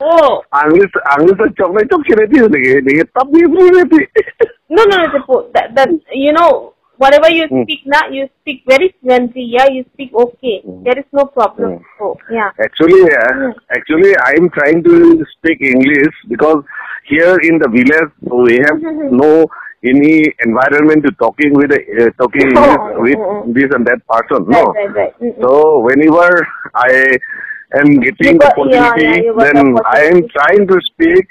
Oh. English chocolate chok chireti lagi. Tab bhi reti. No, Tipo. That you know, whatever you speak now, you speak very fluently. Yeah, you speak okay. There is no problem. Oh, yeah. Actually, I am trying to speak English because here in the village we have no any environment to talking with English with this and that person. No. Right. So whenever I am getting the opportunity, then I am trying to speak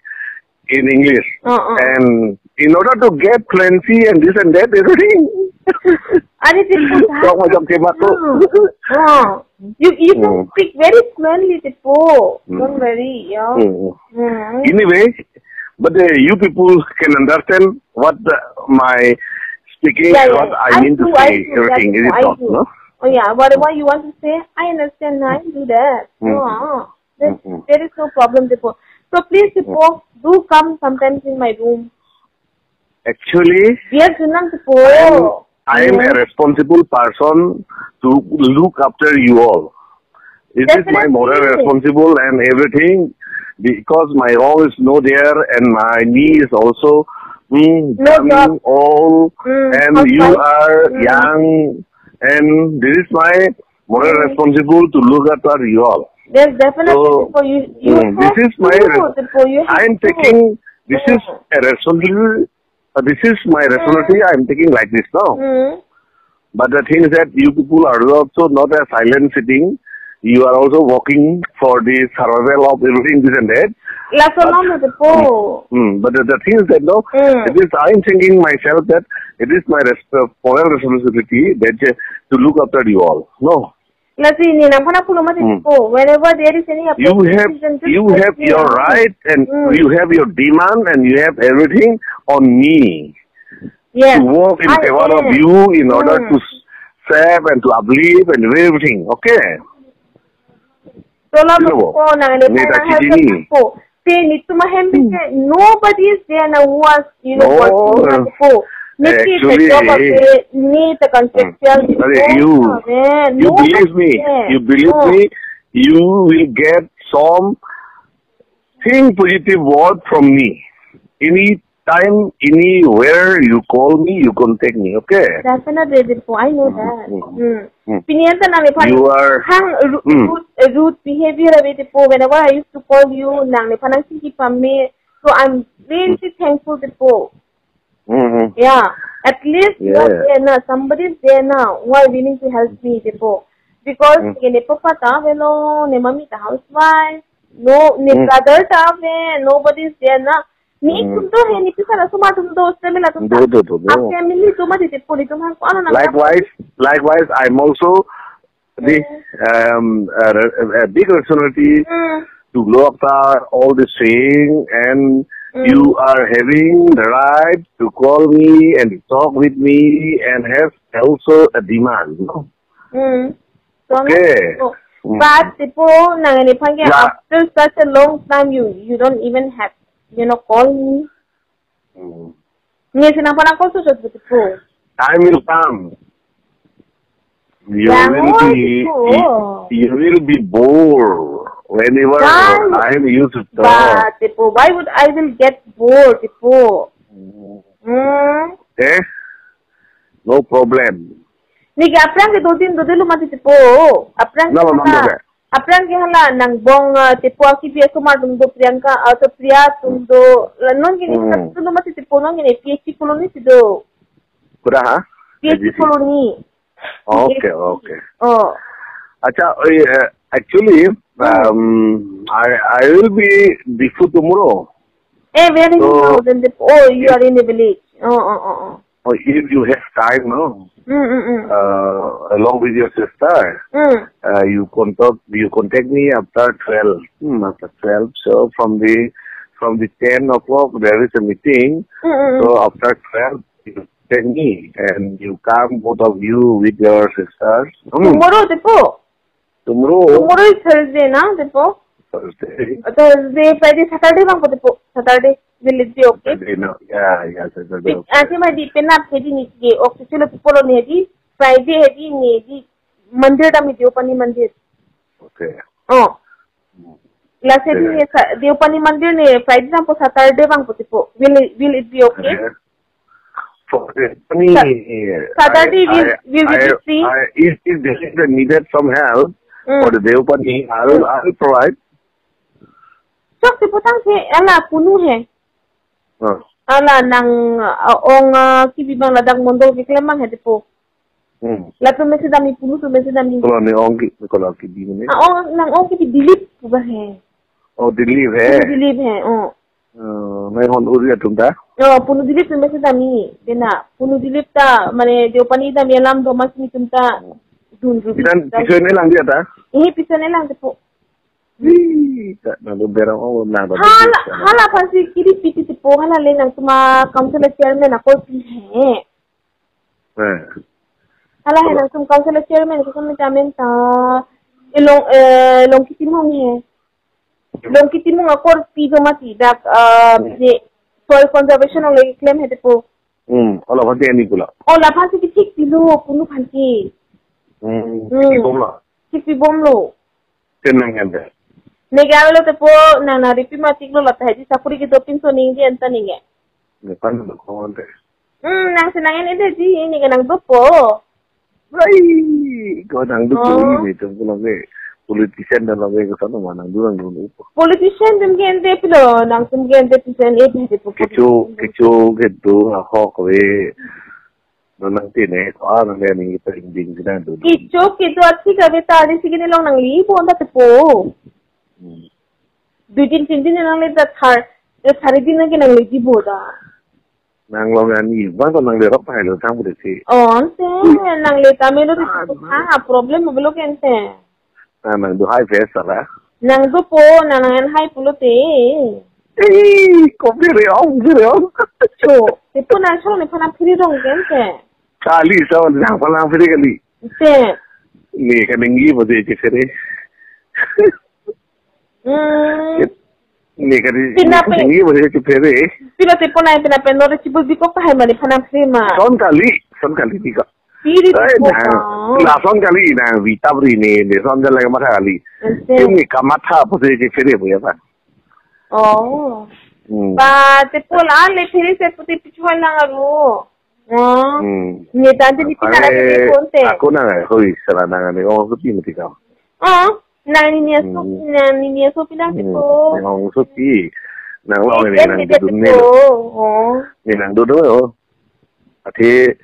in English. And in order to get fluency and this and that, everything. You can speak very fluently, Tipo. Don't worry. Yeah. Anyway, but you people can understand what my speaking, what I mean to say, everything. Is it not? No? Oh yeah, whatever you want to say, I understand. I do that. There is no problem, Tipo. So please, Tipo, do come sometimes in my room. Actually, yes, Tipo. I am a responsible person to look after you all. It is my moral responsible and everything because my role is no there and my knee is also coming old and you are young and this is my moral responsible to look after you all. Yes, definitely. So, this is my. I am taking. This is a responsibility. This is my responsibility. I am taking like this now. But the thing is that you people are also not a silent sitting. You are also working for the survival of everything this and that. But the thing is that no, it is I am thinking myself that it is my moral responsibility that to look after you all. No. Whenever there is any you have your right and you have your demand and you have everything on me to work in favor of you in order to save and to uplift and everything. Okay. Nobody is there now who was, actually, you believe me, you will get some positive word from me. Any time, anywhere you call me, you contact me, okay? Definitely, I know that. You are rude behavior whenever I used to call you, so I'm really thankful to yeah, at least you are there now. Somebody is there now who are willing to help me, because mummy housewife, no, brother nobody is there now. Likewise, I'm also the a big responsibility to look after all the saying and. You are having the right to call me and talk with me and have also a demand. No? Okay. But after such a long time, you don't even have, call me. Time will come. You will be bored. Whenever I am used to talk. But, why would I will get bored, Okay? No problem. Aprang ke do din lumati tipo. Aprang ke hala nang bong tipo aki pia kumar tundo Priyanka atau Priya tundo non gini tundo lumati tipo non gini PhD koloni tido. Pura ha? PhD koloni. Okay. Oh. Acha, actually, I will be before tomorrow. Where is you are in the village. Oh, if you have time, no? Along with your sister, you contact me after 12. After 12, so from the 10 o'clock there is a meeting. So after 12, you contact me and you come both of you with your sisters. Tomorrow, Tomorrow is Thursday, na, Thursday, Friday, Saturday, Saturday will it be okay? Saturday, no. Yeah, Saturday. Okay, my depend up heading is okay. So people on heavy Friday heavy Monday da me open Monday. Okay. Oh. Let's say the opening Monday, for example, Saturday bang po tipo. Will it be okay? For me, Saturday will be free. If they needed some help for the day opening, I will provide. So tipo tang se ala puno he. Ala nang ong kibibang ladang mondo kiklemang he tipo. La tu mesi dami puno tu mesi dami. Kalau ni ong kibibang ni. Ong nang ong kibi dilip buba he. Oh dilip he. Dilip he. May hon uri atum ta. Puno dilip tu mesi dami. Dena puno dilip ta mane dia pani dami alam do mas ni tumta. Dundu. Dan pisau ni lang dia ta. Ini pisau ni lang tipo. Tak nak berang orang nak. Hala pasti kiri piti tipo hala le nang tuma council chairman ako pi he. Hala he nang tum council chairman ko kami jamin ta long kitimong he. Long kitimong ako pi ko mati dak soil conservation ong lagi claim he tipo. Ola pasti ni pula. Ola pasti tik pilo puno phanti. Tik bom lo. Tenang anda. Negara te po na ripi matik lo lata haji sapuri ki dopin so ningi anta ningi. Nepan lo kawan te. Nang senangin ide ji ini nang dopo. Hai, kau nang dopo ini tu pulang ke politician dan lagi ke sana mana nang dulu. Politician dem gente pilo nang tum gente pisen e bhe po. Kecu gitu aku kowe nang tine nang ni penting kita tu. Kecu अच्छी कविता आदि सिगने लोग नंग ली बोंदा ते po. 2 दिन 3 दिन नंग ले ता थारी दिन के नंग ले जी बोदा. Nang long ni bang nang le rap hai lo sang bude si. Se nang le tamelo ti problem mo belo kente. Nang do high face sala. Nang do po nang high pulo te. Ko bire ong. So, te po na so ne phana phiri rong kente. Kali sa nang pala phiri kali. Se. Ni ka ningi bude che fere. Ni ka ningi bude che fere. Pila te po na pinapendo re chibo di ko pa hai mani phana phiri ma. Son kali di ka. Piri po. La son kali na vitabri ni son kali ka matha kali. Ni ka matha bude che fere bo ya ba. Ba te po la le phiri se puti pichwa na ro. Ni tante ni pinara ke konte. Aku na hoi sala na ni o ko pi mati ka. Nang ni so pinang tipo. Nang so pi. Nang lo ni nang du ni. Ni nang du do. Ati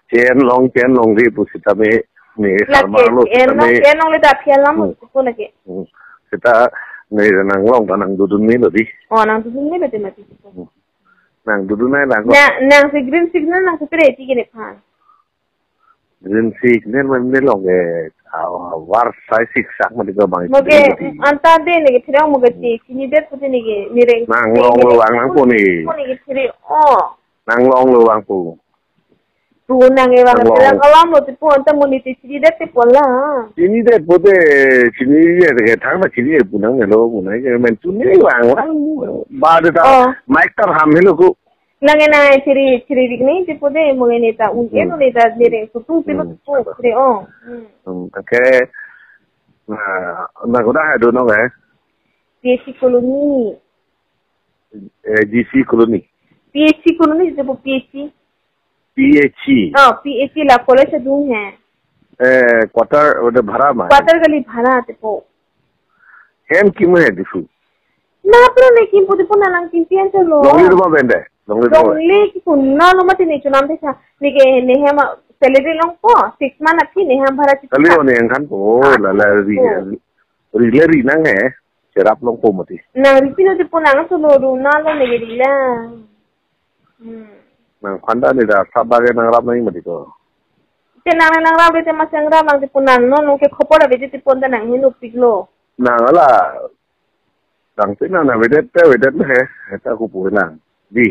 chen long ri pu sita me ni sama lo sita me. Chen long le da phian lam ko lage. Sita ni nang long ta nang du ni lo di. Nang du ni le te mati. Nang du na lang ko. Nang si green signal nang sepre ti ke ne phan. Green signal man ne long e war sai sik sak ma diga bang. Moge anta de ne ke thira mo ge ti kini det puti ne ge ni re. Nang long lo wang ko ni. Ko ni ge thiri Nang long lo wang ko. Tu nang e wang thira kalam lo ti po anta mo ni ti chiri det ti pola. Chini det pote chini ye de thang ma chini e punang ne lo punai ke men tu ni wang ba de ta mic tar ham he lo ko. Lang na chiri dikni ti po de mo ne ta un ke no ne ta ni re su tu ti lo po re Okay. Na ko da ha do no ge. PhD colony. GC colony. PhD colony de PhD. PhD. PhD la college दूं है. Quarter उधर भरा मार. Quarter गली भरा ते पो. Hem किम है दिसु. ना पर लेकिन पुते पो ना किन पियन चलो. लोग इधर बात है. लोग की कुन्ना लो मत नहीं चुनाव देखा. ने हम salary long po 6 month athi ne ham bhara chi salary ne kan po la ri nang he serap long po mati na ri pino te po nang so lo ru na lo ne ge la nang khanda ne da sabba ge nang rap nai mati ko te nang rap te ma sang rap mang te po nan no ke khopora be te po nda nang he no piklo nang la dang te na vedet he ta ku po nang di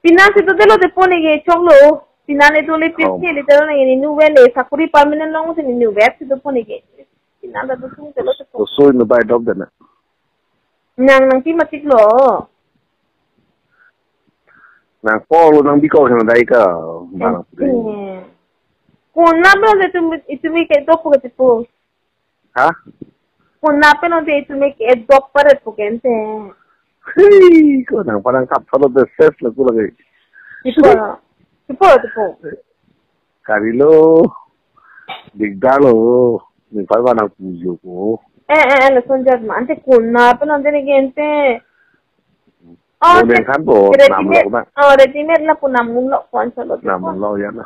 pina se to de lo te pone ge chonglo Pinane to le piche le tero ne ni vele sakuri permanent long se ni web se to pone ke pinada to sung te lo to so in the by dog dana nang ti matik lo nang po lo nang bi ko thang dai ka ba ko na ba le tu itumi ke to po ke po ha Punna pe no de to make a doctor at Pugente. Hey, ko nang parang kapsalo de ses la ko lagi. Tipo. Karilo, digdalo, ni parwa nang pujo ko. La sonjat man te punna pe no de gente. Oh, de kan po, namlo na. Oh, retinit la punna mullo kon solo. Namlo yan na.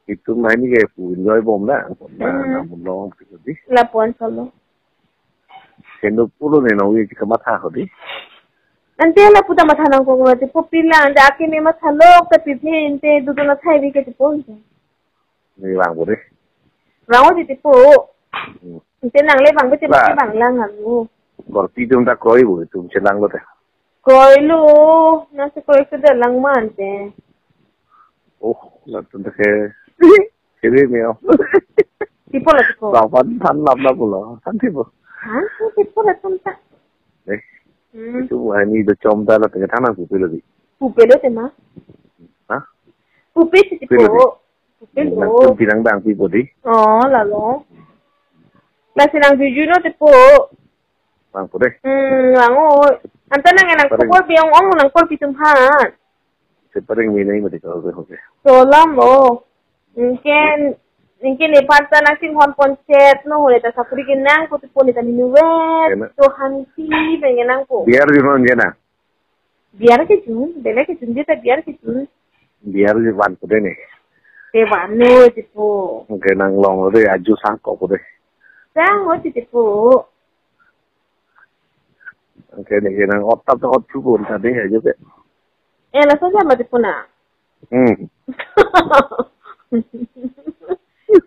Itu main ni kayak pun joy bom na. Namlo ko di. La pon solo. Kendo pulo ne no wi ka matha ko di. Ante la puta matha nang ko ngati popila anda aki me matha lok ta piphe inte du na thai wi ke tipon. Ni wang bo di. Rao di tipo. Inte nang le bang be bang lang halu. Gor ti tum ta koi bo tum chelang lo te. Koi lu, nasa koi ke dalang man te. Oh, la tum ta ke. Kiri ni oh. Tipo la tipo. Ba pan tan lap la pulo. Tan tipo. Han tipo la tum ta. Itu ini the comda la tengah tanah pupil lagi. Pupil te ma? Hah? Pupil tipo. Pupil lo. Nang pinang bang tipo di. Oh, la lo. La sinang jujuno tipo. Bang po deh. Lango. Anta nang ko biang ong nang ko pitumhan. Separing minay mo dito ko. So lam lo. Mungkin lepas nang sing hon concert no hole ta sapuri kinang ko tipo ni tani nuwet to hanti pengenang ko. Biar di mana dia na? Biar ke jun, bela ke jun dia ta biar ke jun. Biar di wan po deh ni. Te wan no tipo. Mungkin nang long le aju sang ko po deh. Sang ho tipo. Mungkin ni nang otak to ot pun tadi aja deh. La soja ma tipo na.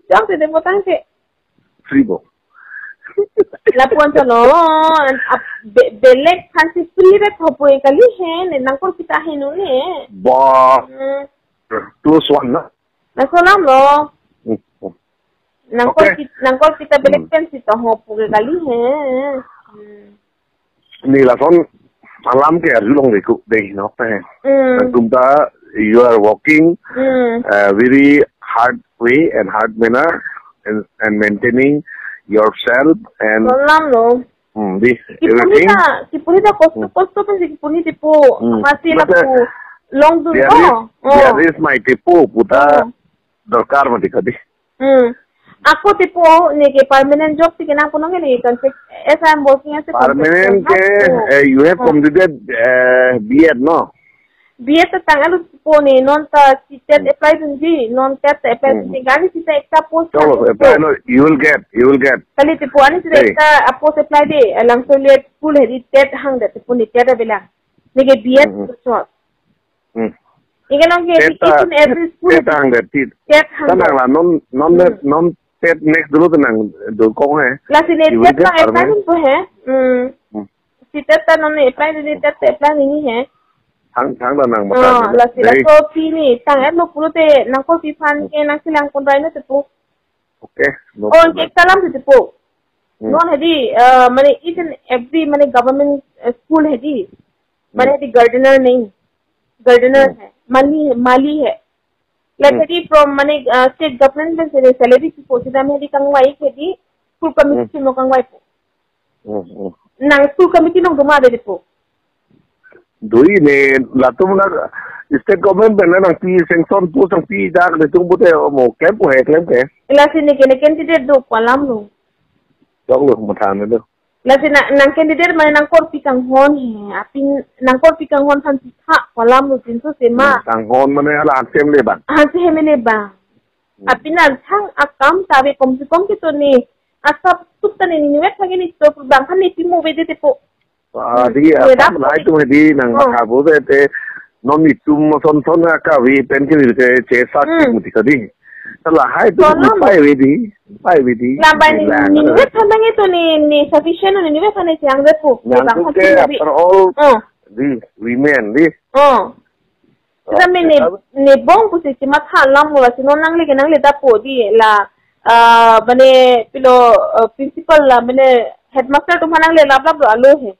Jangan te demo tanke. Fribo. La puanto no, belek fancy spirit hopo e kali hen, nangkol kita henu ne. Ba. Plus one na. La solam lo. Nangkol kita belek fancy to hopo e kali hen. Ni la son alam ke arjulong de no pe. Tumta you are walking very hard way and hard manner and maintaining yourself and everything. Kipulita costo pa si kipulita po. Masih lapu long dun ko. There is my tipo puta dorkar mo dikati. Ako tipo ni ke permanent job si kina puno ni contract as I am working as a permanent ke you have completed B.Ed no. B.Ed tangal po ni non ta TET apply dunji non TET apply dunji gani sita ekta post apply no you will get kali tipo ani sita ekta post apply de alang solid school hedi TET hang de tipo ni TET bela nige B.Ed so igen ke each and every school TET hang de TET tanang la non TET next dulu tenang do ko hai la sine TET la apply po hai sita ta non apply de TET apply nahi hai thang nang mata la sila ko pini tang et lo pulo te nang ko pifan ke nang silang konrai na tepo okay no on ke kalam te tepo non hedi mane each and every mane government school hedi mane hedi gardener hai mali hai like hedi from mane state government में salary की post में हदी कंगवाई हदी school committee नो कंगवाई po nang school committee नो दुमा दे po doi ne latum na state government na nang pi sanction po sang pi dak de tung bote mo kem po he klem ke la sine ke candidate do palam lo dong lo mo than ne do la sine nang candidate man nang kor pi kang hon he apin nang kor pi kang hon than si tha palam lo tin so se ma kang hon mane ala sem le ban ha se me le ba apin al thang akam tabe kom ki to ni asap tut tane ni wet thage ni to bang khan ni pi mo be de po di apa lai tu di nang makabo te non itum son ka vi pen ki te che sa ti ka di la hai tu pai vi di la ba ni wet thang to ni sufficient ni wet thane siang de po bang khan after all di women di Kami ni bong po si matha lang mo la sino nang le da po di la bane pilo principal la bane headmaster tu manang le lap do alo he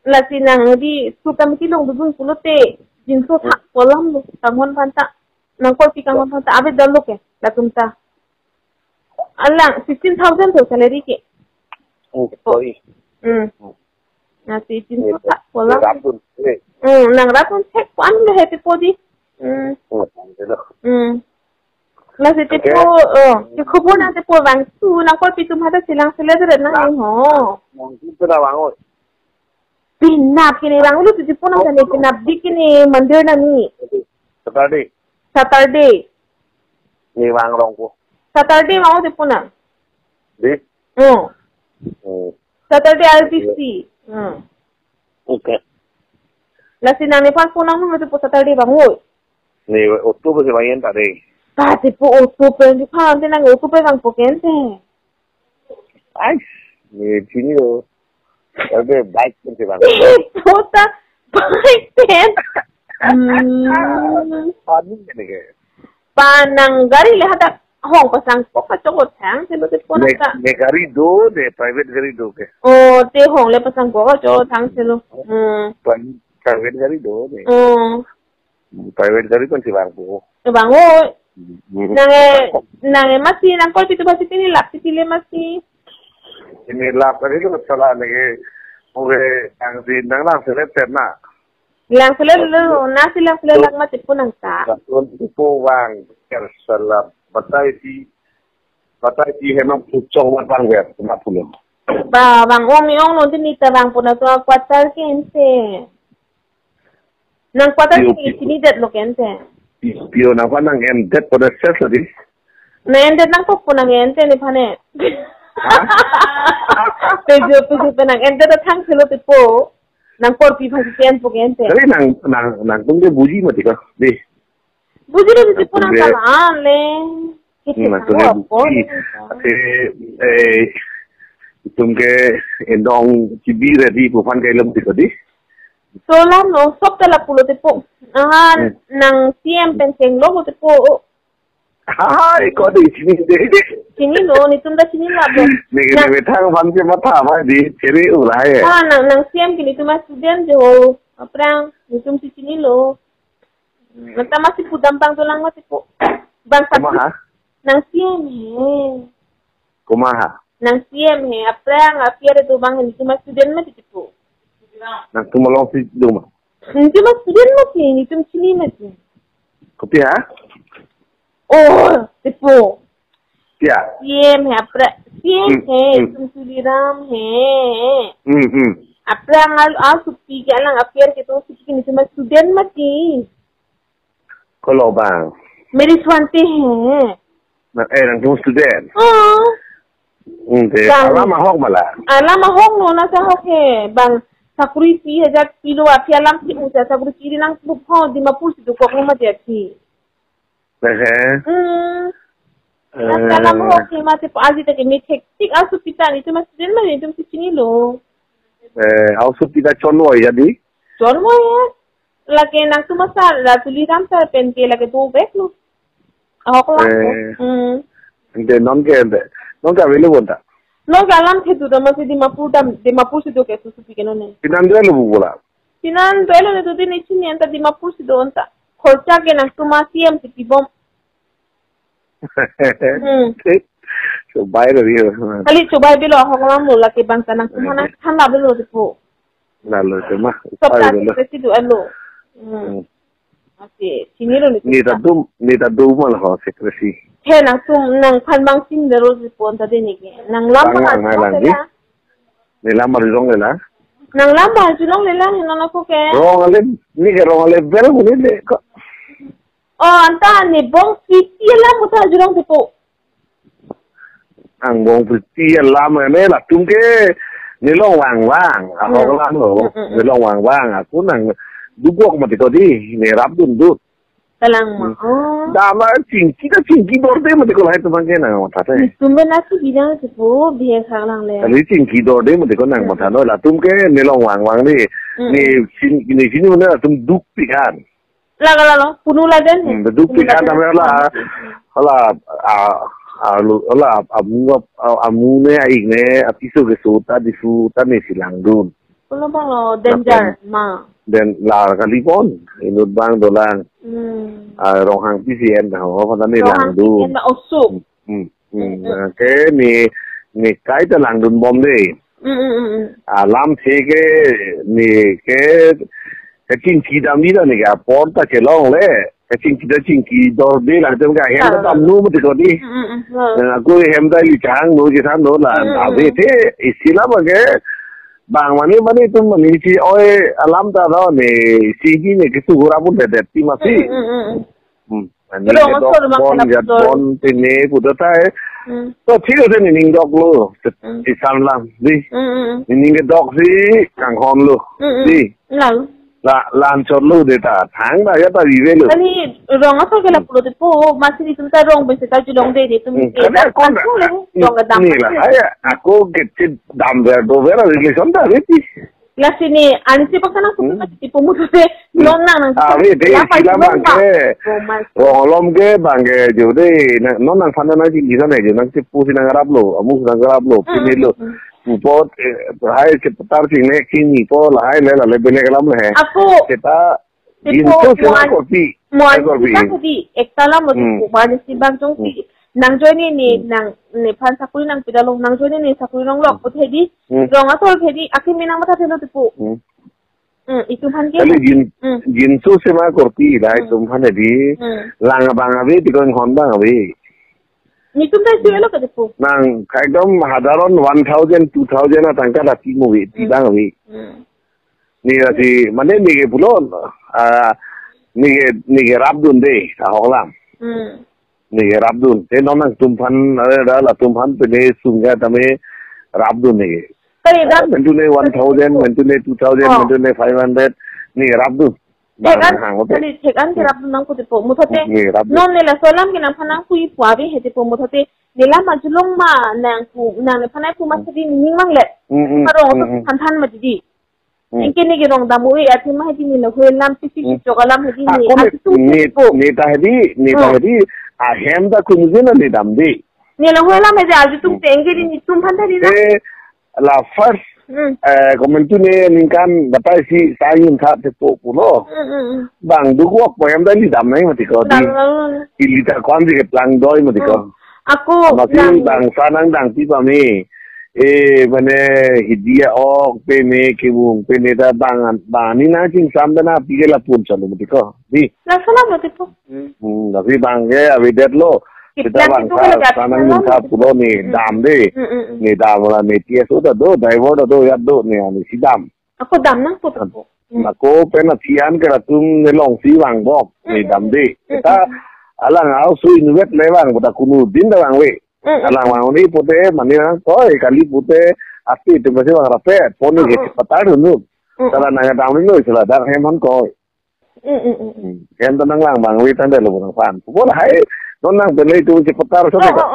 la sinang di school committee long dudun pulote jinso thak kolam lo tangon panta nang ko pikang panta abe dalo ke la tumta alang 16000 to salary ke Sorry. Nasi cinta tak pola. Rapun. Nang rapun cek pun le happy podi. Nasi tipu kubur nasi tipu bangsu nang kau pitu mata silang selesai nang ho. Kita dah bangun. Pinap kini bang lu tipu nang sana pinap di kini mandir nani. Saturday. Ni bang rongku. Saturday mau tipu nang. Di. Saturday RTC. Okay. Nasi nang ni pas pun nang mau tipu Saturday bang oi. Ni Oktober se vayan tadi. Pati po Oktober di pa ante nang Oktober bang pokente. Ay, ni sini lo. Ada bike pun se bang. Tota bike pen. Ani ni ke. Panang gari le hada hong pasang po ka chokot hang se lo tipu nang ta. Ne gari do, ne private gari do ke. Oh, te hong le pasang po ka chokot hang se lo. Private gari do ne. Private gari pun se bang po. Bang oi. Nange masih nang kau pitu masih ini lap sipile masih. Ini lap tadi tu salah lagi. Mungkin yang di nang selesai terna. Lang nasi lang masih pun nang ta. Untuk wang kersalah batai ti hemang pucong bang ber cuma pulang. Bang ong nanti ni bang pun tu kuatar kense. Nang kuatar sini det lo kense. Pio apa nang endet pada ses tadi? Nang endet nang kok pun nang endet ni pane. Pejo nang endet tu thang selo tipu. Nang kor pi phasi ken po endet. Tapi nang tunggu buji mati ka? Di. Buji tu tipu nang salah le. Nang buji. Tunggu endong cibi ready bukan kailem tipu di. Solam no sok tala pulo tipu. Nang CM penseng lo tipu. Ikaw di sini deh. Sini lo, ni tunda sini lah bro. Nih betang panci mata apa di ceri ulai. Nang CM kini tu mas student jo. Aprang, ni tum si sini lo. Nata masih pudampang tu lang tipu. Bang Kumaha? Nang CM Kumaha? Nang CM aprang apiar tu bang ni tu mas student mah tipu. Nang tumalong si Duma. Ni mas student mah ni tum sini mah. Kopi ha? Oh, tipu. Ya. CM CM tum suliram Aprang al supi ke lang apiar ke tu supi ni tu mas student mah ti. Kalau bang. Meri swante Nang tu student. Okay. Alam mahok malah. Alam mahok no nasa hok bang. Sakuri 3,000 kilo api alam si musa sakuri kiri nang bukho di mapul si dukok ni mati. Nasa alam mo okay mati po azi take may hectic aso pita ni mas din man ito si Chinilo. Aso pita chonwo jadi. Chonwo laki nang tumasal la tuliram sa pente laki tubek no. Ako lang. Hindi non ka available ta. No galam ke tu masih di mapul si dukok su supi ke no ne. Pinandelo bula. Pinandelo ne tu din ichini anta di mapul si do anta. Khorcha ke nang tumasiam si tibom. Coba rio. Kali coba bilo ako lang mo laki bang tanang kumana hanap bilo tipo. Lalo cuma. Sobra kasi do ano. Ate siniro ni. Ni tadu malah ho sekresi. He nang nang panbang sindero tipo anta din ni. Nang lama lagi. Ni lama rirong lela. Nang lama julong lela hinana ko ke. Rong ale bel mo ni ko. Oh, anta ni bong fiti lah muta julong tipo. Ang bong fiti lama ni lah tungke nilong wang. Ako lang ho. Nilong wang. Ako nang dugok mati ko di. Nirap dundut. Talang mo. Dama cingki dorde mati ko lahat tumangke nang mata te. Tumbe nasi bidang tipo bihe lang le. Kali cingki dorde mati ko nang mata no la tumke nilong wang ni. Ni sini mana tum duk pikan. Lalo puno la den. Duk pikan tamay amune aigne apiso gesuta disuta ni silang dun. Puno bang lo danger ma. Dan la kalipon inut bang dolang. Ronghang PCN na ho pa ni lang dun. Ronghang PCN na osuk. Ke ni kai ta lang dun bom ni. Lam thế cái chính trị đam đi đó này cả porta cái long lệ cái chính trị đó đi là trong cái hem nó tầm nu mà thì có đi cô hem đây lì chang nu cái thằng đó là à vậy thế istilah mà cái bang mana tu mana si oi alam ta đó này si này cái số ra pun đẹp thì mà si anh cái bon tên này phụ được tay तो ठीक है नहीं निंग dog लो इसान लाम दी निंग dog सी Kong home लो दी लान चोर लो देता थांग ना या तो विवे लो अभी रोंग असर के लापुरो ते पो मासी तुमका रोंग बेसे ता जुलोंग दे तुम के कौन ले रोंग दाम नहीं ला है aku get दाम ber do ber relation ता रेती la sini ani se pakana ku ti pomu te non nang avi de sila bangke rolom ke bangke jode non nang phana na ji ni na je nang se pu sina garap lo amu sina garap lo pini lo pot hai ke patar sing ne ki ni po la hai le la le bele kalam le aku kita jinto se na korpi korpi ektala mo ku ba ni si bang jong ti nang joy ni nang ne phan sakuri nang pidalong nang joy ni sakuri nang lok put hedi ronga tol hedi akhi minang mata thelo tipu itu phan ke jinto se ma korpi lai tum phan hedi langa banga be tikon honda be ni tum dai selo ka tipu nang kaidom hadaron 1000 2000 na tangka la ti movie ti bang be ni ati mane ni ke bulon ni ke rabdun de ta holam nih Rabdun, thế nó năng tumpan đó là tumpan từ đây xuống ra tầm ấy Rabdun này, mình tu này 1000, mình tu này 2000, mình tu này 500, nih Rabdun, bằng hàng có thể. Thế anh thì Rabdun năng có thể phụ một thế, non này là số lắm cái năng phan năng phui phá với hệ thì phụ một thế, này là mà chú lông mà nàng này phan năng phu mà sẽ đi nhưng mang lệ, mà rồi phan mà đi. Ini ni gerong damu ya ti mah di ni lo helam sisi chokalam di ni ni tadi ahem da kunjena ni damdi ni lo helam je aju tum tenge ni tum phanda di la first komentu ne ningkan batai si sayun tha te po pulo bang du ko po em da ni dam nai mati ko di liter kon di plang doi mati ko aku bang sanang dang ti pa mi mana hidia ok pene kibung pene da bani na cing samda na pige la pun chalu mati ko di la sala mati ko tapi bangge avidet lo kita bangsa sanang minta pulo ni dam de ni dam la ni tia so da do driver da do ya do ni ani sidam aku dam nang po ako pena tian ke ratum ni long si wang bok ni dam de kita alang au su inuet lewang buta kunu din da wang we alang mau ni pute mani na toy kali pute asti tu masih wang rapet poni ke patar dulu cara nanya tamu ni sila dar heman ko kan tenang lang bang wi tanda lo bang fan pun hai non nang beli tu si patar so ko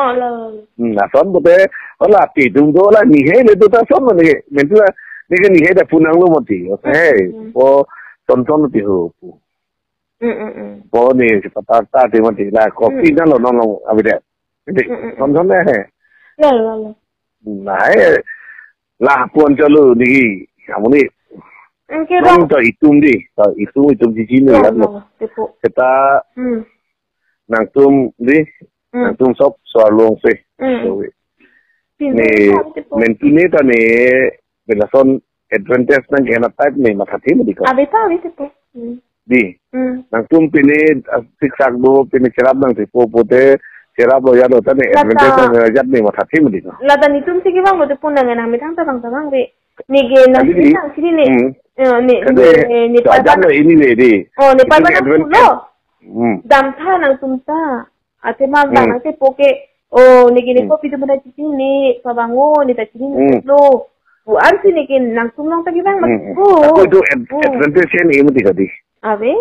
na son pute ola ti dum do la ni he le tu ta son ni mentu ni ke ni he da punang lo moti hey po son son ti ho po ni si patar ta ti mati la kopi na lo non lo abide con con này này là buồn cho lừa đi không đi không cho ít tum chỉ nữa là người ta nàng tum shop xóa luôn phê này mình tu này ta này mình là son advantage năng cái nào type này mà thật thế mà đi à đi nàng tum pine six sack do pine cherap nang thì pote Serap lo ya lo tane advantage na jat ni ma thati mudi ko la dan itum sigi bang lo te pun nang mi thang ta bang we ni ge na sini ni pa no ini le di ni pa ba lo dam tha nang tum ta ate ma bang te poke ni ge ni ko pi tu na chi ni pa bang ni ta chi ni lo bu an si ni ge nang tum nang ta gi bang ma ko tu advantage ni mudi ko di ave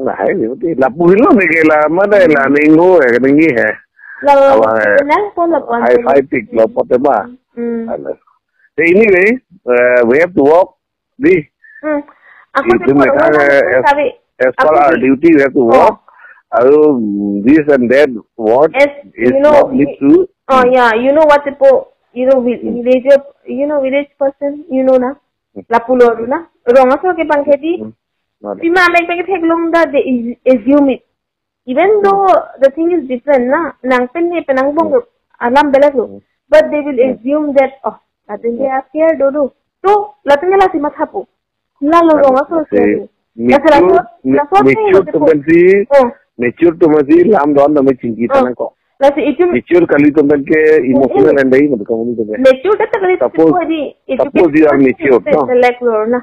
Đấy, thì là bùi lắm này là mới đây là nên ngô cái này nghe hả? Hai five tick là có thể mà. Thì ini nih, we have to work di. Itu mereka as per our duty we have to work. This and that what is not live to. Oh yeah, you know what village person, na, lapulor na. Ronga so ke pangketi. Pima make take long that they assume it. Even though the thing is different, na nang pen ni penang bong alam belak lo, but they will assume that Latin dia care dodo. So, Latin dia lasi mathapu. Lalu ronga so seri. Mature to masi lam don the machinki tanako. Mature kali to make emotional and day. Mature suppose you are mature, no?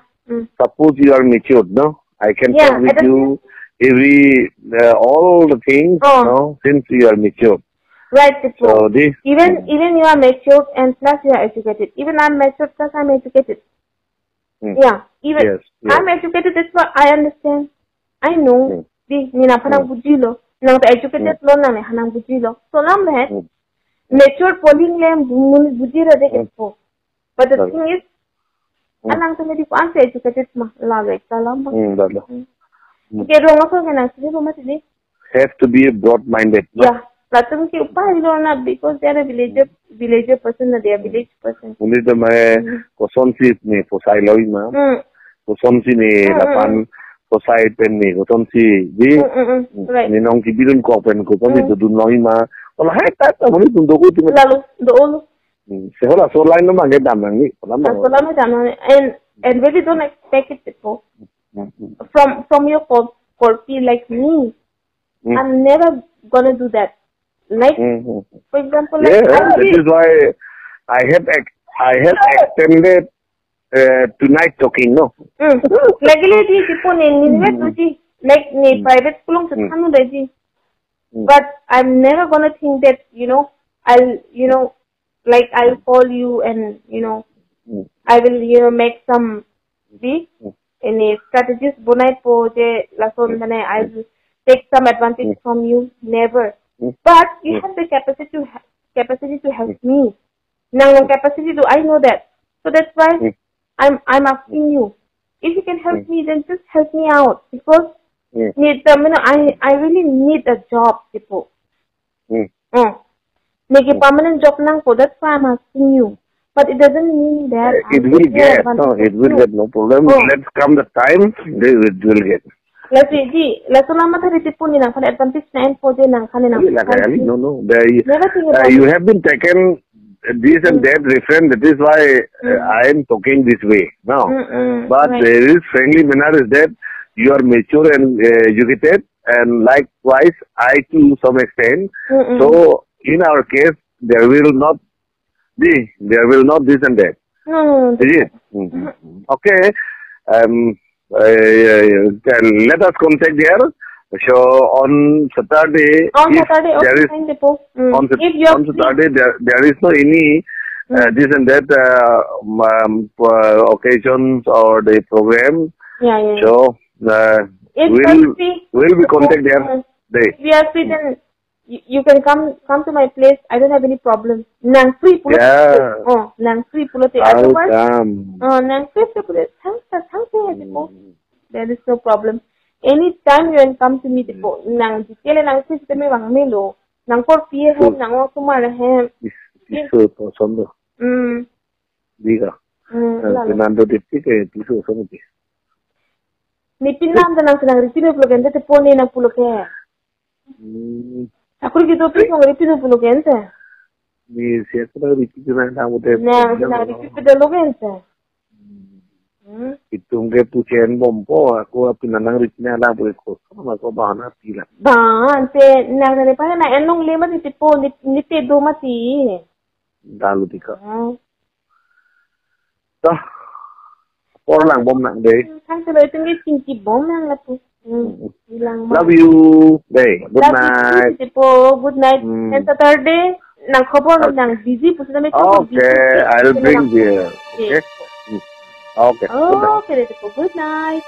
Suppose you are mature, no? I can talk with you every all the things, no? Since you are mature. Right, so even you are mature and plus you are educated. Even I'm mature plus I'm educated. Yeah, even I'm educated. That's what I understand. I know. Nina panang bujilo. Nang educated lo na hanang bujilo. So nam le mature polling lem bujira de po. But the thing is, anang to medi ko ang educated ma lagay kalam. Okay, wrong ako kana sige mo matili. Have to be broad-minded. Yeah. Latung ki upay lo na because they are a villager person na they are village person. Uni to may kosonsi ni posay loy ma. Kosonsi ni lapan posay pen ni kosonsi di. Ni nong kibirun ko pen kosonsi to dun loy ma. Wala hay tat muni tun dogo ti. Lalu doolo. Sehola so line no mangi damang ni. Wala damang and really don't expect it people. From your corpi like me. I'm never gonna do that. Like, for example, like that is why I have extended tonight talking, no? Like, like private school, but I'm never gonna think that I'll call you and I will make some any strategies bonai po je lason mane I will take some advantage from you. Never. But you have the capacity to help me. Now, capacity to I know that. So that's why I'm asking you. If you can help me, then just help me out because I really need a job, people. Make a permanent job now. So that's why I'm asking you. But it doesn't mean that it will get. No, it will get no problem. Let's come the time. It will get. Let's see. Let's not advantage No. You have been taken this and that reference. That is why I am talking this way now. But there is friendly manner is that you are mature and educated, and likewise I to some extent. So in our case, there will not this and that. Is it? Okay. Let us contact there. So on Saturday, on Saturday there is no any this and that occasions or the program. So we'll be contact there. If we are free, then you can come to my place. I don't have any problem. Nang free pulo. Nang free pulo. Nang free pulo. There is no problem. Anytime you can come to me, nang detail nang free me wang melo. Nang for fear him nang o kumara him. Piso to sondo. Diga. Pinando de pique piso sondo. Ni pinando nang senang ripino pulo kente te pone nang pulo ke. Aku gitu piso nang ripino pulo kente. Ni siapa ripino nang udah. Nang ripino lo kente. Itong ke tujuan bompo aku pinanang ripino lang boleh kosong aku bahana pila. Bahan te nang nang pa na enong lima ni tipo ni te do mati. Dalu tika. Dah. Orang bom nang day. Sang tuloy tinggi tinggi bom nang lapu. Love you day. Good night. Good night. And Saturday nang khobor nang busy puso na may Okay, I'll bring here. Okay. Okay. Okay, good night.